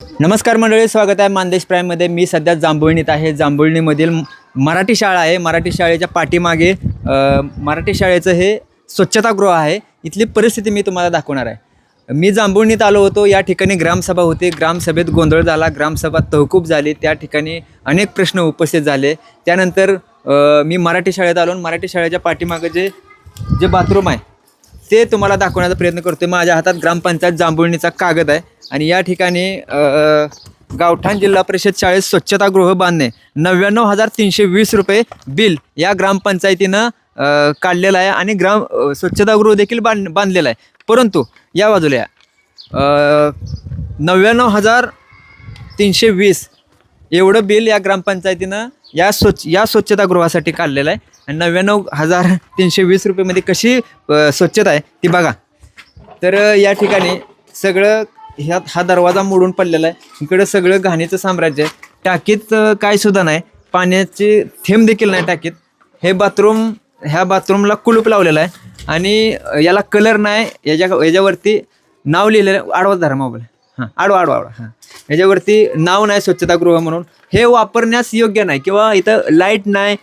नमस्कार मंडळी, स्वागत आहे मानदेश प्राईममध्ये. मी सध्या जांभुळणीत आहे. जांभुळणीमधील मराठी शाळा आहे. मराठी शाळेच्या पाठीमागे मराठी शाळेचं हे स्वच्छतागृह आहे. इथली परिस्थिती मी तुम्हाला दाखवणार आहे. मी जांभुळणीत आलो होतो. या ठिकाणी ग्रामसभा होती. ग्रामसभेत गोंधळ झाला. ग्रामसभा तहकूब झाली. त्या ठिकाणी अनेक प्रश्न उपस्थित झाले. त्यानंतर मी मराठी शाळेत आलो. मराठी शाळेच्या पाठीमागे जे बाथरूम आहे ते तुम्हाला दाखवण्याचा प्रयत्न करतो. माझ्या हातात ग्रामपंचायत जांभुळणीचा कागद आहे आणि या ठिकाणी गावठाण जिल्हा परिषद शाळेत स्वच्छतागृह बांधणे 99,320 रुपये बिल या ग्रामपंचायतीनं काढलेलं आहे आणि स्वच्छतागृह देखील बांधलेलं आहे. परंतु या बाजूला 99,320 एवढं बिल या ग्रामपंचायतीनं या स्वच्छतागृहासाठी काढलेलं आहे. आणि 99,320 रुपयेमध्ये कशी स्वच्छता आहे ती बघा. तर या ठिकाणी सगळं हा दरवाजा मोडून पडलेला आहे. इकडं सगळं घाणीचं साम्राज्य आहे. टाकीत काय सुद्धा नाही, पाण्याची थेंब देखील नाही टाकीत. ह्या बाथरूमला कुलूप लावलेलं आहे आणि याला कलर नाही. याच्यावरती नाव लिहिलेलं आहे. आडवा धरा मोबाईल, आडवा याच्यावरती नाव नाही स्वच्छतागृह म्हणून. हे वापरण्यास योग्य नाही किंवा इथं लाईट नाही,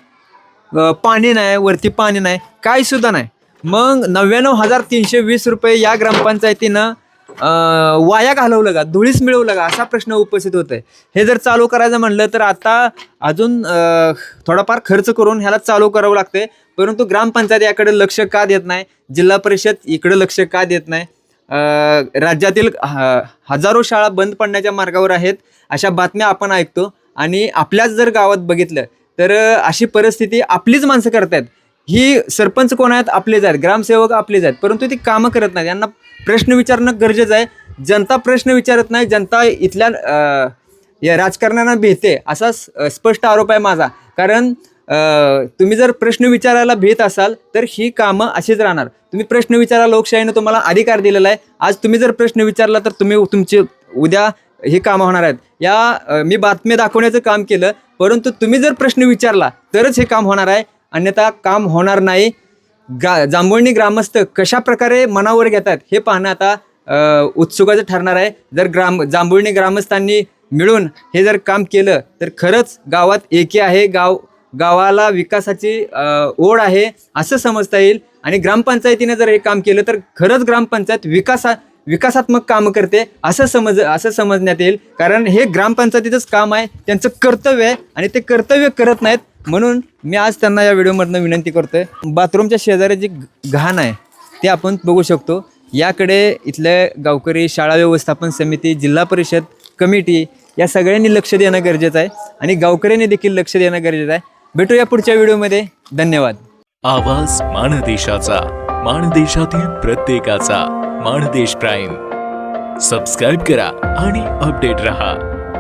पाणी नाही, वरती पाणी नाही, काही सुद्धा नाही. मग 99,320 रुपये या ग्रामपंचायतीनं वाया घालवलं का, धुळीस मिळवलं का, असा प्रश्न उपस्थित होतोय. हे जर चालू करायचं म्हणलं तर आता अजून थोडाफार खर्च करून ह्याला चालू करावं लागतंय. परंतु ग्रामपंचायत याकडे लक्ष का देत नाही, जिल्हा परिषद इकडे लक्ष का देत नाही. राज्यातील हजारो शाळा बंद पडण्याच्या मार्गावर आहेत अशा बातम्या आपण ऐकतो. आणि आपल्याच जर गावात बघितलं तर अशी परिस्थिती आपलीच माणसं करतायत. ही सरपंच कोण आहेत, आपलेच आहेत. ग्रामसेवक आपलेच आहेत. परंतु ती कामं करत नाहीत. यांना प्रश्न विचारणं गरजेचं आहे. जनता प्रश्न विचारत नाही. जनता इथल्या या राजकारण्यांना भीते असा स्पष्ट आरोप आहे माझा. कारण तुम्ही जर प्रश्न विचारायला भीत असाल तर ही कामं अशीच राहणार. तुम्ही प्रश्न विचारा, लोकशाहीनं तुम्हाला अधिकार दिलेला आहे. आज तुम्ही जर प्रश्न विचारला तर तुमचे उद्या ही कामं होणार आहेत. मी बातमी दाखवण्याचं काम केलं, परंतु तुम्ही जर प्रश्न विचारला तरच हे काम होणार आहे, अन्यथा काम होणार नाही. जांभुळणी ग्रामस्थ कशा प्रकारे मनावर घेतात हे पाहणं आता उत्सुकाचं ठरणार आहे. जर जांभुळणी ग्रामस्थांनी मिळून हे जर काम केलं तर खरंच गावात एकी आहे, गावाला विकासाची ओढ आहे असं समजता येईल. आणि ग्रामपंचायतीने जर हे काम केलं तर खरंच ग्रामपंचायत विकासात्मक कामं करते असं समजण्यात येईल. कारण हे ग्रामपंचायतीचंच काम आहे, त्यांचं कर्तव्य आहे आणि ते कर्तव्य करत नाहीत. म्हणून मी आज त्यांना या व्हिडिओमधनं विनंती करतोय. बाथरूमच्या शेजारी जी घाण आहे ते आपण बघू शकतो. याकडे इथले गावकरी, शाळा व्यवस्थापन समिती, जिल्हा परिषद कमिटी या सगळ्यांनी लक्ष देणं गरजेचं आहे आणि गावकऱ्यांनी देखील लक्ष देणं गरजेचं आहे. भेटूया पुढच्या व्हिडिओमध्ये. धन्यवाद. आवाज माणदेशाचा, माणदेशातील प्रत्येकाचा. माणदेश प्राईम सबस्क्राईब करा आणि अपडेट रहा.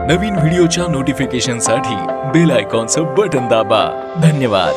नवीन व्हिडिओच्या नोटिफिकेशनसाठी बेल आयकॉनचं बटन दाबा. धन्यवाद.